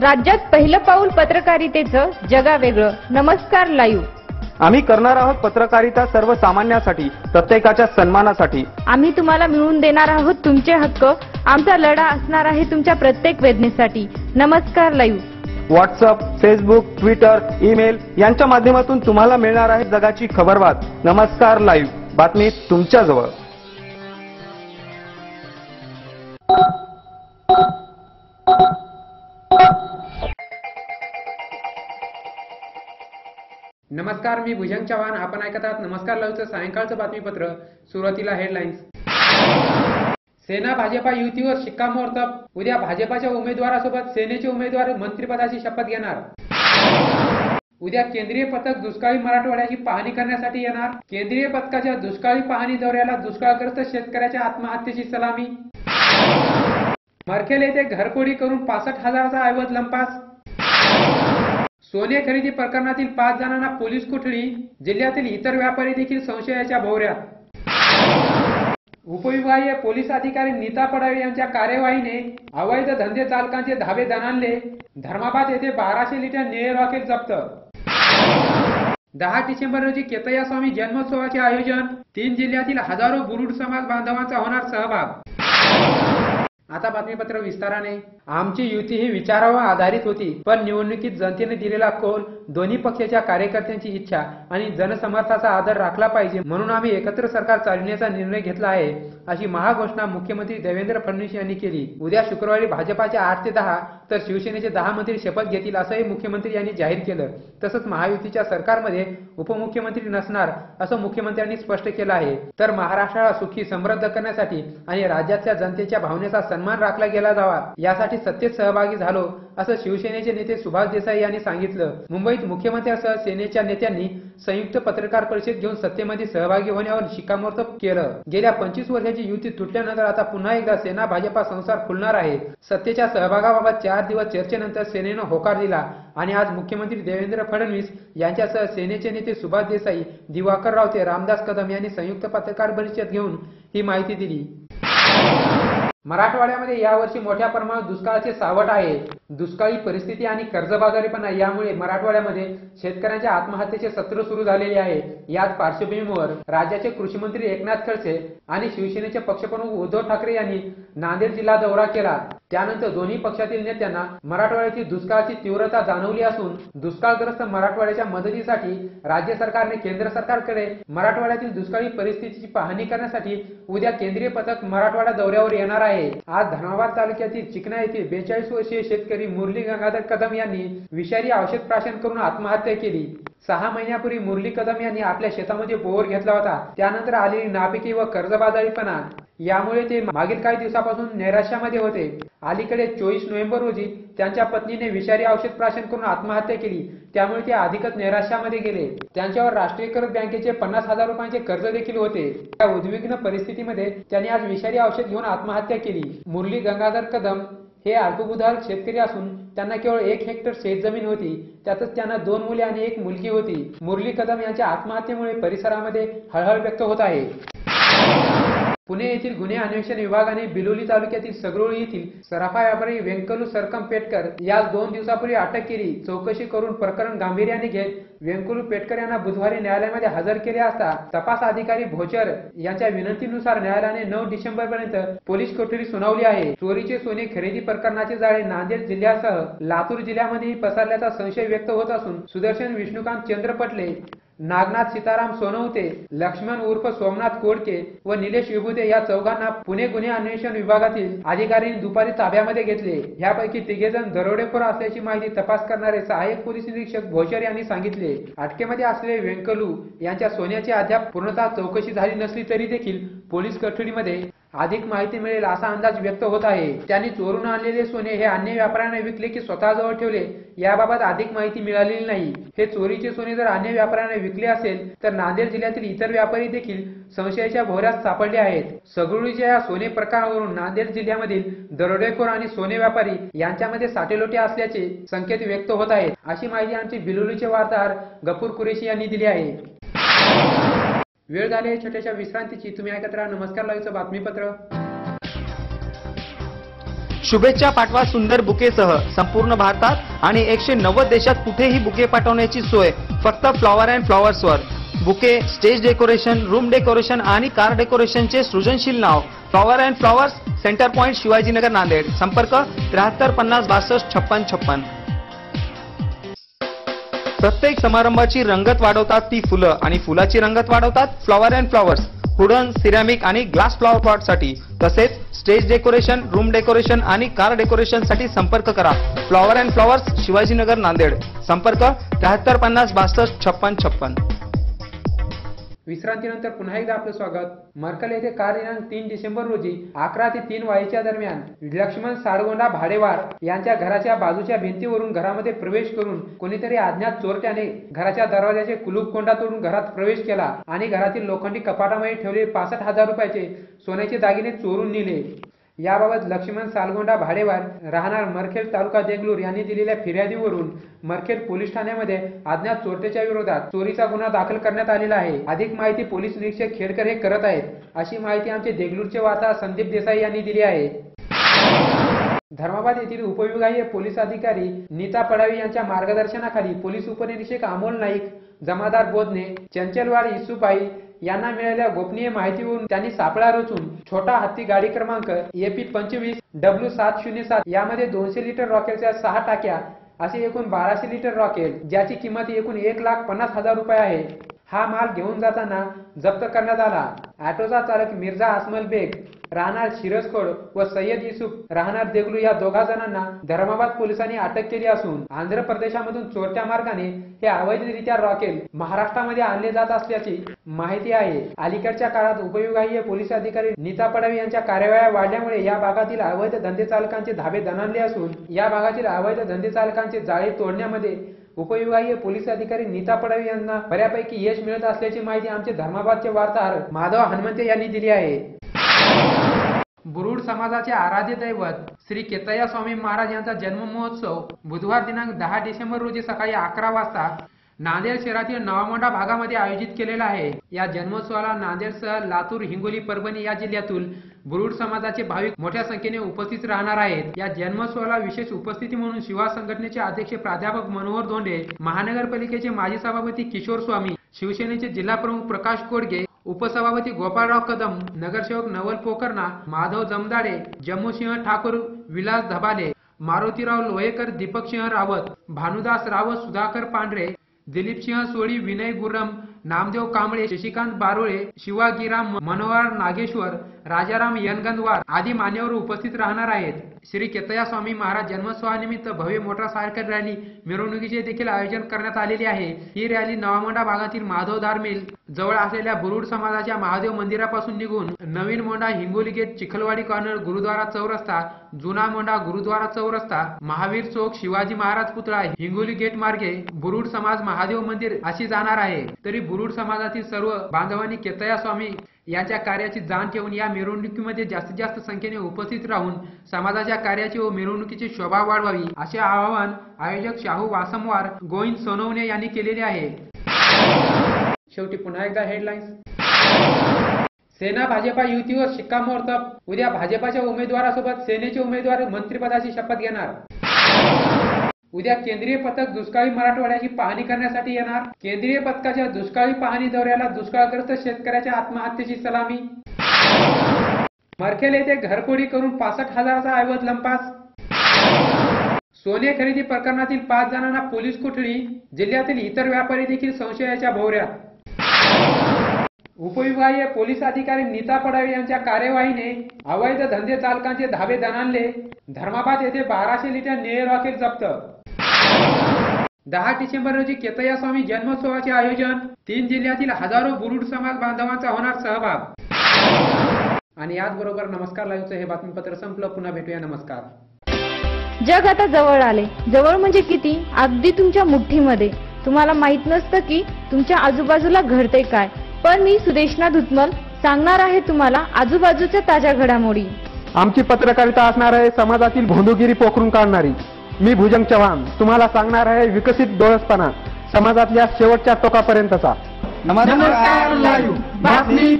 राज्यात पहिलं पाऊल पत्रकारितेचं जगावेगळं. नमस्कार लाईव्ह. आम्ही करणार आहोत पत्रकारिता सर्वसामान्यांसाठी, प्रत्येकाच्या सन्मानासाठी. आम्ही तुम्हाला मिळवून देणार आहोत तुमचे हक्क. आमचा लढा असणार आहे तुमच्या प्रत्येक वेदनेसाठी. नमस्कार live. WhatsApp, Facebook, Twitter, email यांच्या माध्यमातून तुम्हाला मिळणार आहे जगाची खबरबात. नमस्कार लाईव्ह, बातमी तुमच्या जवळ. नमस्कार, मी भुजंग चव्हाण. आपण ऐकत आहात नमस्कार लाईव्हचं सायंकाळचं बातमीपत्र. सुरुवातीला हेडलाईन्स. सेना भाजपा युतीवर शिक्कामोर्तब. उद्या भाजपाच्या उमेदवारासोबत सेनेचे उमेदवार मंत्रिपदाची शपथ घेणार. उद्या केंद्रीय पथक दुष्काळी मराठवाड्याची पाहणी करण्यासाठी येणार. केंद्रीय पथकाच्या दुष्काळी पाहणी दौऱ्याला दुष्काळग्रस्त शेतकऱ्याच्या आत्महत्येची सलामी. मरखेल येथे घरफोडी करून 65,000चा ऐवज लंपास. सोने खरेदी प्रकरणातील 5 जणांना पोलीस कोठडी. जिल्ह्यातील इतर व्यापारी देखील संशयाच्या भोवऱ्यात. उपविभागीय पोलीस अधिकारी नीता पडावे यांच्या कार्यवाहीने अवैध धंदे चालकांचे धाबे दणाणले. धर्माबाद येथे 1200 लिटर निळे रॉकेल जप्त. 10 डिसेंबर रोजी केतय्या स्वामी जन्मोत्सवाचे आयोजन. 3 जिल्ह्यातील हजारो बुरुड समाज बांधवांचा होणार सहभाग. आता बातमीपत्र विस्ताराने. आमची युती ही विचारावर आधारित होती, पण निवडणुकीत जनतेने दिलेला कौल, दोन्ही पक्षाच्या कार्यकर्त्यांची इच्छा आणि जनसमर्थाचा आदर राखला पाहिजे, म्हणून आम्ही एकत्र सरकार चालविण्याचा निर्णय घेतला आहे, अशी महाघोषणा मुख्यमंत्री देवेंद्र फडणवीस यांनी केली. उद्या शुक्रवारी भाजपाचे 8 ते 10 तर शिवसेनेचे 10 मंत्री शपथ घेतील, असंही मुख्यमंत्री यांनी जाहीर केलं. तसंच महायुतीच्या सरकारमध्ये उपमुख्यमंत्री नसणार, असं मुख्यमंत्र्यांनी स्पष्ट केलं आहे. तर महाराष्ट्राला सुखी समृद्ध करण्यासाठी आणि राज्याच्या जनतेच्या भावनेचा सन्मान राखला गेला जावा, यासाठी सत्तेत सहभागी झालो, असं शिवसेनेचे नेते सुभाष देसाई यांनी सांगितलं. मुंबईत मुख्यमंत्र्यांसह सेनेच्या नेत्यांनी संयुक्त पत्रकार परिषद घेऊन सत्तेमध्ये सहभागी होण्यावर शिक्कामोर्तब केलं. गेल्या 25 वर्षाची युती तुटल्यानंतर आता पुन्हा एकदा सेना भाजपा संसार फुलणार आहे. सत्तेच्या सहभागाबाबत 4 दिवस चर्चेनंतर सेनेनं होकार दिला आणि आज मुख्यमंत्री देवेंद्र फडणवीस यांच्यासह सेनेचे नेते सुभाष देसाई, दिवाकर रावते, रामदास कदम यांनी संयुक्त पत्रकार परिषद घेऊन ही माहिती दिली. मराठवाड्यामध्ये यावर्षी मोठ्या प्रमाणात दुष्काळाचे सावट आहे. दुष्काळी परिस्थिती आणि कर्जबाजारीपणा यामुळे मराठवाड्यामध्ये शेतकऱ्यांच्या आत्महत्येचे सत्र सुरू झालेले आहे. याच पार्श्वभूमीवर राज्याचे कृषी मंत्री एकनाथ खडसे आणि शिवसेनेचे पक्षप्रमुख उद्धव ठाकरे यांनी नांदेड जिल्हा दौरा केला. त्यानंतर दोन्ही पक्षातील नेत्यांना मराठवाड्याची दुष्काळाची तीव्रता जाणवली असून दुष्काळग्रस्त मराठवाड्याच्या मदतीसाठी राज्य सरकारने केंद्र सरकारकडे मराठवाड्यातील दुष्काळी परिस्थितीची पाहणी करण्यासाठी उद्या केंद्रीय पथक मराठवाडा दौऱ्यावर येणार आहे. आज धर्माबाद तालुक्यातील चिकना येथील 42 वर्षीय शेतकरी मुरली गंगाधर कदम यांनी विषारी औषध प्राशन करून आत्महत्या केली. 6 महिन्यापूर्वी मुरली कदम यांनी आपल्या शेतामध्ये बोर घेतला होता. त्यानंतर आलेली नापिकी व कर्जबाजारीपणा यामुळे ते मागील काही दिवसापासून नैराश्यामध्ये होते. अलीकडे 24 नोव्हेंबर रोजी त्यांच्या पत्नीने विषारी औषध प्राशन करून आत्महत्या केली. त्यामुळे ते अधिकच नैराश्यामध्ये गेले. त्यांच्यावर राष्ट्रीयकृत बँकेचे 50,000 रुपयांचे कर्ज देखील होते. या उद्विग्न परिस्थितीमध्ये त्यांनी आज विषारी औषध घेऊन आत्महत्या केली. मुरली गंगाधर कदम हे अल्पभूधारक शेतकरी असून त्यांना केवळ 1 हेक्टर शेतजमीन होती. त्यातच त्यांना 2 मुले आणि 1 मुलगी होती. मुरली कदम यांच्या आत्महत्येमुळे परिसरामध्ये हळहळ व्यक्त होत आहे. पुणे येथील गुन्हे अन्वेषण विभागाने बिलोली तालुक्यातील सगरोळी येथील सराफा व्यापारी व्यंकलू सरकम पेटकर यास 2 दिवसापूर्वी अटक केली. चौकशी करून प्रकरण गांभीर्याने घेत व्यंकलू पेटकर यांना बुधवारी न्यायालयामध्ये हजर केले असता तपास अधिकारी भोचर यांच्या विनंतीनुसार न्यायालयाने 9 डिसेंबर पर्यंत पोलीस कोठडी सुनावली आहे. चोरीचे सोने खरेदी प्रकरणाचे जाळे नांदेड जिल्ह्यासह लातूर जिल्ह्यामध्येही पसरल्याचा संशय व्यक्त होत असून सुदर्शन विष्णुकांत चंद्रपटले, नागनाथ सीताराम सोनवते, लक्ष्मण उर्फ सोमनाथ कोडके व निलेश विभूते या चौघांना पुणे गुन्हे अन्वेषण विभागातील अधिकाऱ्यांनी दुपारी ताब्यामध्ये घेतले. यापैकी 3 जण दरोडेखोर असल्याची माहिती तपास करणारे सहाय्यक पोलीस निरीक्षक भोचर यांनी सांगितले. अटकेमध्ये असलेले व्यंकलू यांच्या सोन्याची अद्याप पूर्णतः चौकशी झाली नसली तरी देखील पोलीस कोठडीमध्ये अधिक माहिती मिळेल असा अंदाज व्यक्त होत आहे. त्यांनी चोरून आणलेले सोने हे अन्य व्यापाऱ्यांना विकले की स्वतःजवळ ठेवले याबाबत अधिक माहिती मिळालेली नाही. हे चोरीचे सोने जर अन्य व्यापाऱ्यांना विकले असेल तर नांदेड जिल्ह्यातील इतर व्यापारी देखील संशयाच्या भोवऱ्यात सापडले आहेत. सगळीच्या या सोने प्रकारावरून नांदेड जिल्ह्यामधील दरोडेखोर आणि सोने व्यापारी यांच्यामध्ये साटेलोटे असल्याचे संकेत व्यक्त होत आहेत, अशी माहिती आमचे बिलोलीचे वार्ताहर गफूर कुरेशी यांनी दिली आहे. वेळ झाली छोट्याशा विश्रांतीची. तुम्ही ऐकत राहा नमस्कार लाईव्हचं बातमीपत्र. शुभेच्छा पाठवा सुंदर बुकेसह संपूर्ण भारतात आणि 190 देशात कुठेही बुके पाठवण्याची सोय फक्त फ्लॉवर अँड फ्लॉवर्सवर. Bouquet, stage decoration, room decoration आणि कार डेकोरेशनचे सृजनशील नाव flower and flowers, centre point, Shivajinagar, Nanded. संपर्क 73 50 62 56 56. प्रत्येक समारंभाची रंगत वाढवतात ती फुलं आणि फुलाची रंगत वाढवतात flower and flowers. Wooden, ceramic आणि ग्लास फ्लॉवर पॉट साठी तसेच स्टेज डेकोरेशन, रूम डेकोरेशन आणि कार डेकोरेशन साठी संपर्क करा. Flower and flowers, Shivajinagar, Nanded. संपर्क 73 50 62 56 56. विश्रांतीनंतर पुन्हा एकदा आपलं स्वागत. मरकल येथे काल दिनांक 3 डिसेंबर रोजी 11 ते 3 वाजेच्या दरम्यान लक्ष्मण साळगोंडा भाडेवार यांच्या घराच्या बाजूच्या भिंतीवरून घरामध्ये प्रवेश करून कोणीतरी अज्ञात चोरट्याने घराच्या दरवाजाचे कुलूप कोंडा तोडून घरात प्रवेश केला आणि घरातील लोखंडी कपाटामध्ये ठेवलेले 65,000 रुपयाचे सोन्याचे दागिने चोरून नेले. याबाबत लक्ष्मण साळगोंडा भाडेवार राहणार मरखेड, तालुका देगलूर यांनी दिलेल्या फिर्यादीवरून मरखेड पोलीस ठाण्यामध्ये अज्ञात चोरट्याच्या विरोधात चोरीचा गुन्हा दाखल करण्यात आलेला आहे. अधिक माहिती पोलीस निरीक्षक खेडकर हे करत आहेत, अशी माहिती आमचे देगलूरचे वार्ताहर संदीप देसाई यांनी दिली आहे. धर्माबाद येथील उपविभागीय पोलीस अधिकारी नीता पडावी यांच्या मार्गदर्शनाखाली पोलीस उपनिरीक्षक अमोल नाईक, जमादार बोधने, चंचलवाड इसुबाई यांना मिळालेल्या गोपनीय माहितीवरून त्यांनी सापळा रचून छोटा हत्ती गाडी क्रमांक AP 25 W707 यामध्ये 200 लिटर रॉकेलच्या 6 टाक्या असे एकूण 1200 लिटर रॉकेल ज्याची किंमत एकूण 1,50,000 रुपये आहे. हा माल घेऊन जाताना जप्त करण्यात आला. ऑटोचा चालक मिर्झा अस्मल बेग राहणार शिरसखोड व सय्यद युसुफ राहणार देगलू या दोघा जणांना धर्माबाद पोलिसांनी अटक केली असून आंध्र प्रदेशामधून चोरट्या मार्गाने हे अवैधरित्या रॉकेल महाराष्ट्रामध्ये आणले जात असल्याची माहिती आहे. अलीकडच्या काळात उपविभागीय पोलीस अधिकारी नीता पडावी यांच्या कार्यवाह्या वाढल्यामुळे या भागातील अवैध धंदे चालकांचे धाबे दणाणले असून या भागातील अवैध धंदे चालकांचे जाळे तोडण्यामध्ये उपविभागीय पोलीस अधिकारी नीता पडावी यांना बऱ्यापैकी यश मिळत असल्याची माहिती आमचे धर्माबादचे वार्ताहर माधव हनुमंते यांनी दिली आहे. बुरुड समाजाचे आराध्य दैवत श्री केतय्या स्वामी महाराज यांचा जन्म महोत्सव बुधवार दिनांक 10 डिसेंबर रोजी सकाळी 11 वाजता नांदेड शहरातील नवामोंढा भागामध्ये आयोजित केलेला आहे. या जन्मोत्सवाला नांदेडसह लातूर, हिंगोली, परभणी या जिल्ह्यातील बुरुड समाजाचे भाविक मोठ्या संख्येने उपस्थित राहणार आहेत. या जन्मोत्सवाला विशेष उपस्थिती म्हणून शिवा संघटनेचे अध्यक्ष प्राध्यापक मनोहर धोंडे, महानगरपालिकेचे माजी सभापती किशोर स्वामी, शिवसेनेचे जिल्हा प्रमुख प्रकाश कोडगे, उपसभापती गोपाळराव कदम, नगरसेवक नवल पोकर्णा, माधव जमदाडे, जम्मूसिंह ठाकूर, विलास धबाले, मारुतीराव लोहेकर, दीपक सिंह रावत, भानुदास रावत, सुधाकर पांढरे, दिलीप सिंह सोळी, विनय गुरम, नामदेव कांबळे, शशिकांत बारोळे, शिवा गिराम, मनोहर नागेश्वर, राजाराम यनगंदवार आदी मान्यवर उपस्थित राहणार आहेत. श्री केतय्या स्वामी महाराज जन्मोत्सवानिमित्त भव्य मोटरसायकल रॅली मिरवणुकीचे देखील आयोजन करण्यात आलेले आहे. ही रॅली नवामोंढा भागातील माधवदार मिल जवळ असलेल्या बुरुड समाजाच्या महादेव मंदिरापासून निघून नवीन मोंढा, हिंगोली गेट, चिखलवाडी कॉर्नर, गुरुद्वारा चौरस्ता, जुना मोंढा, गुरुद्वारा चौरस्ता, महावीर चौक, शिवाजी महाराज पुतळा, हिंगोली गेट मार्गे बुरुड समाज महादेव मंदिर अशी जाणार आहे. तरी बुरुड समाजातील सर्व बांधवांनी केतय्या स्वामी यांच्या कार्याची जाण ठेवून या मिरवणुकीमध्ये जास्तीत जास्त संख्येने उपस्थित राहून समाजाच्या कार्याची व मिरवणुकीची शोभा वाढवावी असे आवाहन आयोजक शाहू वासमवार, गोविंद सोनवणे यांनी केलेले आहे. शेवटी पुन्हा एकदा हेडलाईन्स. सेना भाजपा युतीवर शिक्कामोर्तब. उद्या भाजपाच्या उमेदवारासोबत सेनेचे उमेदवार मंत्रिपदाची शपथ घेणार. उद्या केंद्रीय पथक दुष्काळी मराठवाड्याची पाहणी करण्यासाठी येणार. केंद्रीय पथकाच्या दुष्काळी पाहणी दौऱ्याला दुष्काळग्रस्त शेतकऱ्याच्या आत्महत्येची सलामी. मरखेल येथे घरफोडी करून 65,000चा ऐवज लंपास. सोने खरेदी प्रकरणातील 5 जणांना पोलीस कोठडी. जिल्ह्यातील इतर व्यापारी देखील संशयाच्या भोवऱ्यात. उपविभागीय पोलीस अधिकारी नीता पडावी यांच्या कार्यवाहीने अवैध धंदे चालकांचे धाबे दणाणले. धर्माबाद येथे 1200 लिटर निळे रॉकेल जप्त. 10 डिसेंबर रोजी केतय्या स्वामी जन्मोत्सवाचे आयोजन. 3 जिल्ह्यातील हजारो बुरुड समाज बांधवांचा होणार सहभाग. आणि याचबरोबर नमस्कार लाईव्हचं हे बातमीपत्र संपलं. पुन्हा भेटूया. नमस्कार. जग आता जवळ आले. जवळ म्हणजे किती? अगदी तुमच्या मुठ्ठीमध्ये. तुम्हाला माहित नसतं की तुमच्या आजूबाजूला घडते काय, पण मी सुदेशना धुतमल सांगणार आहे तुम्हाला आजूबाजूच्या ताज्या घडामोडी. आमची पत्रकारिता असणार आहे समाजातील भोंदूगिरी पोखरून काढणारी. मी भुजंग चव्हाण तुम्हाला सांगणार आहे विकसित डोळसपणा समाजातल्या शेवटच्या टोकापर्यंतचा. नमस्कार लाईव्ह बातमी.